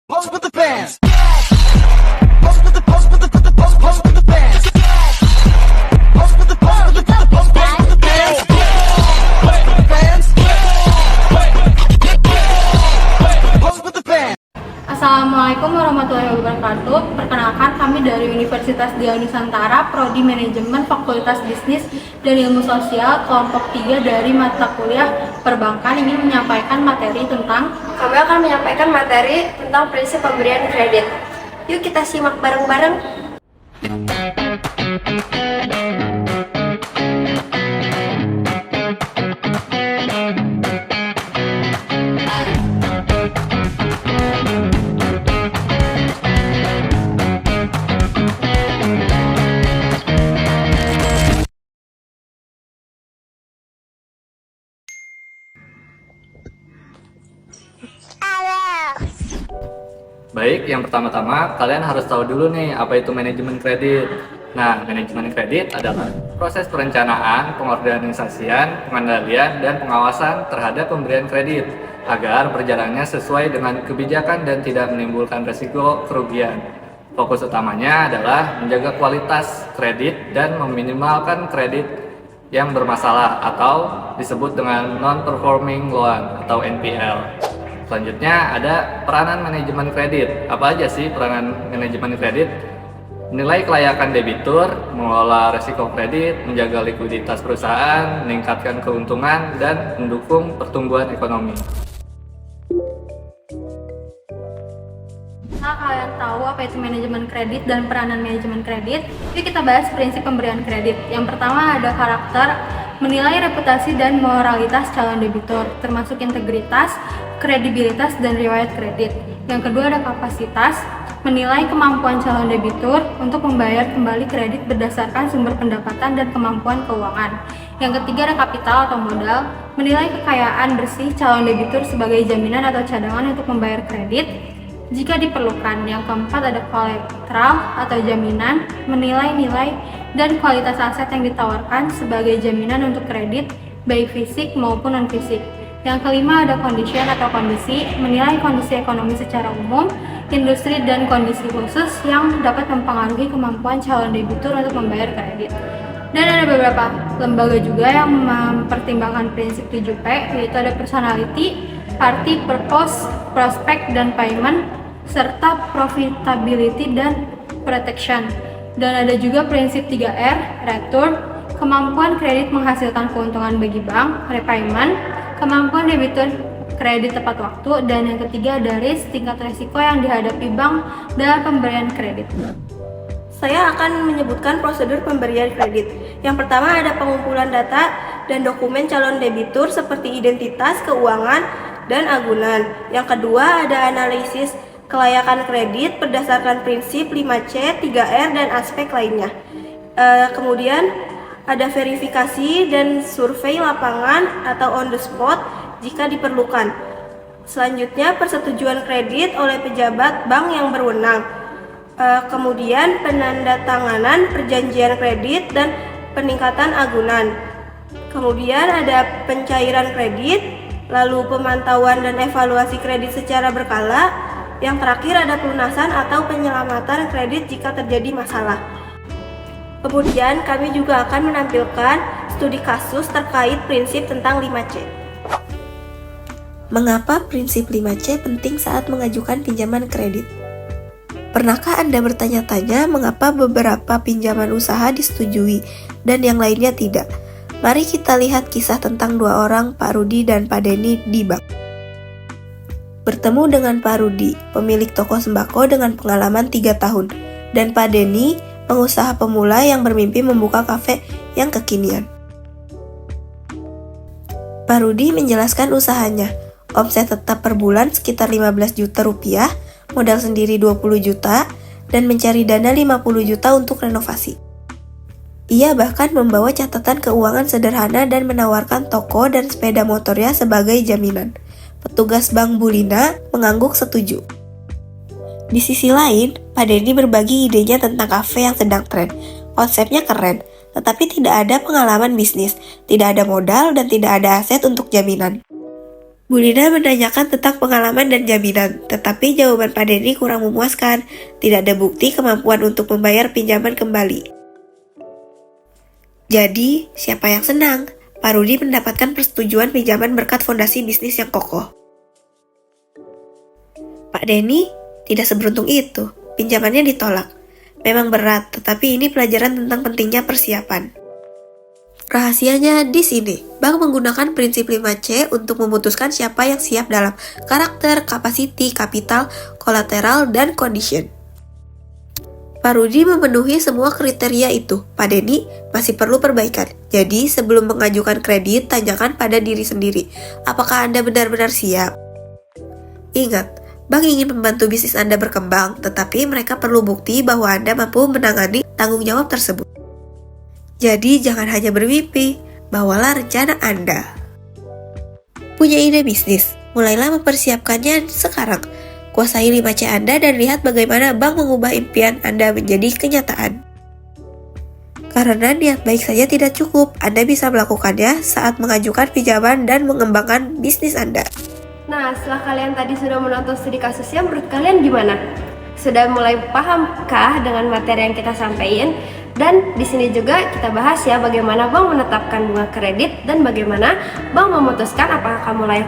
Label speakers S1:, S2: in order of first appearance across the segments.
S1: Pose with the bands. Pose with the pose with the pose with the bands. Pose with the pose with the pose with the bands. Pose with the bands. Pose with the bands.
S2: Assalamualaikum warahmatullahi wabarakatuh. Perkenalkan, kami dari Universitas Dia Nusantara, Prodi Manajemen Fakultas Bisnis dan Ilmu Sosial, kelompok 3 dari mata kuliah Perbankan ingin menyampaikan materi tentang
S3: Kami akan menyampaikan materi tentang prinsip pemberian kredit. Yuk kita simak bareng-bareng.
S4: Baik, yang pertama-tama kalian harus tahu dulu nih apa itu manajemen kredit. Nah, manajemen kredit adalah proses perencanaan, pengorganisasian, pengendalian, dan pengawasan terhadap pemberian kredit agar berjalannya sesuai dengan kebijakan dan tidak menimbulkan risiko kerugian. Fokus utamanya adalah menjaga kualitas kredit dan meminimalkan kredit yang bermasalah atau disebut dengan non-performing loan atau NPL. Selanjutnya ada peranan manajemen kredit. Apa aja sih peranan manajemen kredit? Menilai kelayakan debitur, mengelola risiko kredit, menjaga likuiditas perusahaan, meningkatkan keuntungan, dan mendukung pertumbuhan ekonomi.
S2: Nah, kalian tahu apa itu manajemen kredit dan peranan manajemen kredit? Yuk kita bahas prinsip pemberian kredit. Yang pertama ada karakter, menilai reputasi dan moralitas calon debitur, termasuk integritas, kredibilitas, dan riwayat kredit. Yang kedua ada kapasitas, menilai kemampuan calon debitur untuk membayar kembali kredit berdasarkan sumber pendapatan dan kemampuan keuangan. Yang ketiga ada kapital atau modal, menilai kekayaan bersih calon debitur sebagai jaminan atau cadangan untuk membayar kredit jika diperlukan. Yang keempat ada kolateral atau jaminan, menilai nilai dan kualitas aset yang ditawarkan sebagai jaminan untuk kredit, baik fisik maupun non-fisik. Yang kelima ada condition atau kondisi, menilai kondisi ekonomi secara umum, industri dan kondisi khusus yang dapat mempengaruhi kemampuan calon debitur untuk membayar kredit. Dan ada beberapa lembaga juga yang mempertimbangkan prinsip 7P, yaitu ada personality, party, purpose, prospect, dan payment, serta profitability dan protection. Dan ada juga prinsip 3R, return, kemampuan kredit menghasilkan keuntungan bagi bank, repayment, kemampuan debitur kredit tepat waktu, dan yang ketiga ada risk, tingkat resiko yang dihadapi bank dalam pemberian kredit.
S3: Saya akan menyebutkan prosedur pemberian kredit. Yang pertama ada pengumpulan data dan dokumen calon debitur seperti identitas, keuangan, dan agunan. Yang kedua ada analisis kelayakan kredit berdasarkan prinsip 5C, 3R, dan aspek lainnya. Kemudian ada verifikasi dan survei lapangan atau on the spot jika diperlukan. Selanjutnya persetujuan kredit oleh pejabat bank yang berwenang. Kemudian penandatanganan perjanjian kredit dan peningkatan agunan. Kemudian ada pencairan kredit, lalu pemantauan dan evaluasi kredit secara berkala. Yang terakhir ada pelunasan atau penyelamatan kredit jika terjadi masalah. Kemudian kami juga akan menampilkan studi kasus terkait prinsip tentang 5C.
S5: Mengapa prinsip 5C penting saat mengajukan pinjaman kredit? Pernahkah Anda bertanya-tanya mengapa beberapa pinjaman usaha disetujui dan yang lainnya tidak? Mari kita lihat kisah tentang dua orang, Pak Rudi dan Pak Denny di bank. Bertemu dengan Pak Rudi, pemilik toko sembako dengan pengalaman 3 tahun, dan Pak Denny, pengusaha pemula yang bermimpi membuka kafe yang kekinian. Pak Rudi menjelaskan usahanya, omset tetap per bulan sekitar 15 juta rupiah, modal sendiri 20 juta, dan mencari dana 50 juta untuk renovasi. Ia bahkan membawa catatan keuangan sederhana dan menawarkan toko dan sepeda motornya sebagai jaminan. Petugas Bank Bulina mengangguk setuju. Di sisi lain, Pak Denny berbagi idenya tentang kafe yang sedang tren. Konsepnya keren, tetapi tidak ada pengalaman bisnis, tidak ada modal, dan tidak ada aset untuk jaminan. Bu Lina menanyakan tentang pengalaman dan jaminan, tetapi jawaban Pak Denny kurang memuaskan. Tidak ada bukti kemampuan untuk membayar pinjaman kembali. Jadi, siapa yang senang? Pak Rudi mendapatkan persetujuan pinjaman berkat fondasi bisnis yang kokoh. Pak Denny tidak seberuntung itu. Pinjamannya ditolak. Memang berat, tetapi ini pelajaran tentang pentingnya persiapan. Rahasianya di sini. Bank menggunakan prinsip 5C untuk memutuskan siapa yang siap dalam karakter, capacity, kapital, kolateral, dan condition. Pak Rudi memenuhi semua kriteria itu. Pak Denny masih perlu perbaikan. Jadi, sebelum mengajukan kredit, tanyakan pada diri sendiri. Apakah Anda benar-benar siap? Ingat, bank ingin membantu bisnis Anda berkembang, tetapi mereka perlu bukti bahwa Anda mampu menangani tanggung jawab tersebut. Jadi jangan hanya bermimpi, bawalah rencana Anda. Punya ide bisnis, mulailah mempersiapkannya sekarang. Kuasai 5C Anda dan lihat bagaimana bank mengubah impian Anda menjadi kenyataan. Karena niat baik saja tidak cukup, Anda bisa melakukannya saat mengajukan pinjaman dan mengembangkan bisnis Anda.
S3: Nah, setelah kalian tadi sudah menonton studi kasusnya, menurut kalian gimana? Sudah mulai pahamkah dengan materi yang kita sampaikan? Dan di sini juga kita bahas ya bagaimana bank menetapkan bunga kredit dan bagaimana bank memutuskan apakah kamu layak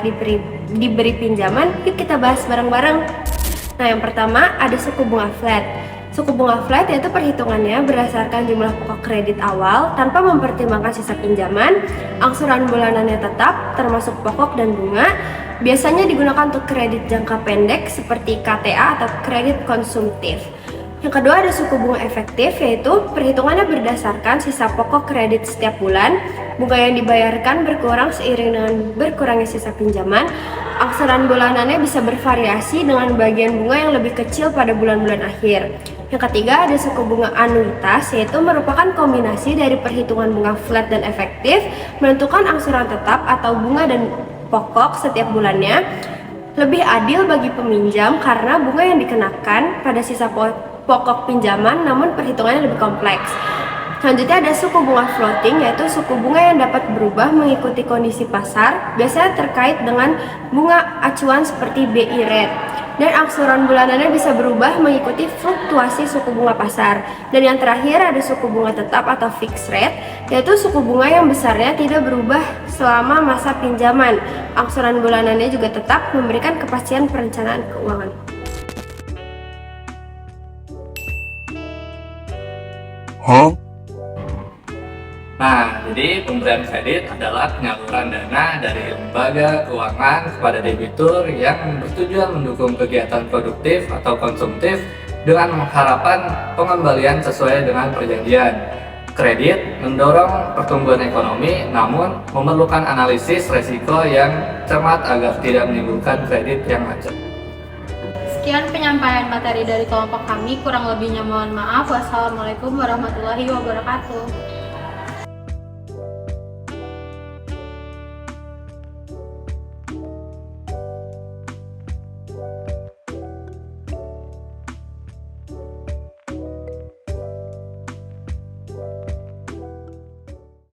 S3: diberi pinjaman. Yuk kita bahas bareng-bareng. Nah, yang pertama ada suku bunga flat. Suku bunga flat yaitu perhitungannya berdasarkan jumlah pokok kredit awal tanpa mempertimbangkan sisa pinjaman, angsuran bulanannya tetap termasuk pokok dan bunga. Biasanya digunakan untuk kredit jangka pendek seperti KTA atau kredit konsumtif. Yang kedua ada suku bunga efektif, yaitu perhitungannya berdasarkan sisa pokok kredit setiap bulan, bunga yang dibayarkan berkurang seiring dengan berkurangnya sisa pinjaman, angsuran bulanannya bisa bervariasi dengan bagian bunga yang lebih kecil pada bulan-bulan akhir. Yang ketiga ada suku bunga anuitas, yaitu merupakan kombinasi dari perhitungan bunga flat dan efektif, menentukan angsuran tetap atau bunga dan pokok setiap bulannya. Lebih adil bagi peminjam karena bunga yang dikenakan pada sisa pokok pinjaman, namun perhitungannya lebih kompleks. Selanjutnya ada suku bunga floating, yaitu suku bunga yang dapat berubah mengikuti kondisi pasar, biasanya terkait dengan bunga acuan seperti BI rate. Dan angsuran bulanannya bisa berubah mengikuti fluktuasi suku bunga pasar. Dan yang terakhir ada suku bunga tetap atau fixed rate, yaitu suku bunga yang besarnya tidak berubah selama masa pinjaman. Angsuran bulanannya juga tetap memberikan kepastian perencanaan keuangan.
S4: Nah, jadi pemberian kredit adalah penyaluran dana dari lembaga keuangan kepada debitur yang bertujuan mendukung kegiatan produktif atau konsumtif dengan harapan pengembalian sesuai dengan perjanjian. Kredit mendorong pertumbuhan ekonomi, namun memerlukan analisis resiko yang cermat agar tidak menimbulkan kredit yang macet.
S2: Sekian penyampaian materi dari kelompok kami, kurang lebihnya mohon maaf. Wassalamualaikum warahmatullahi wabarakatuh.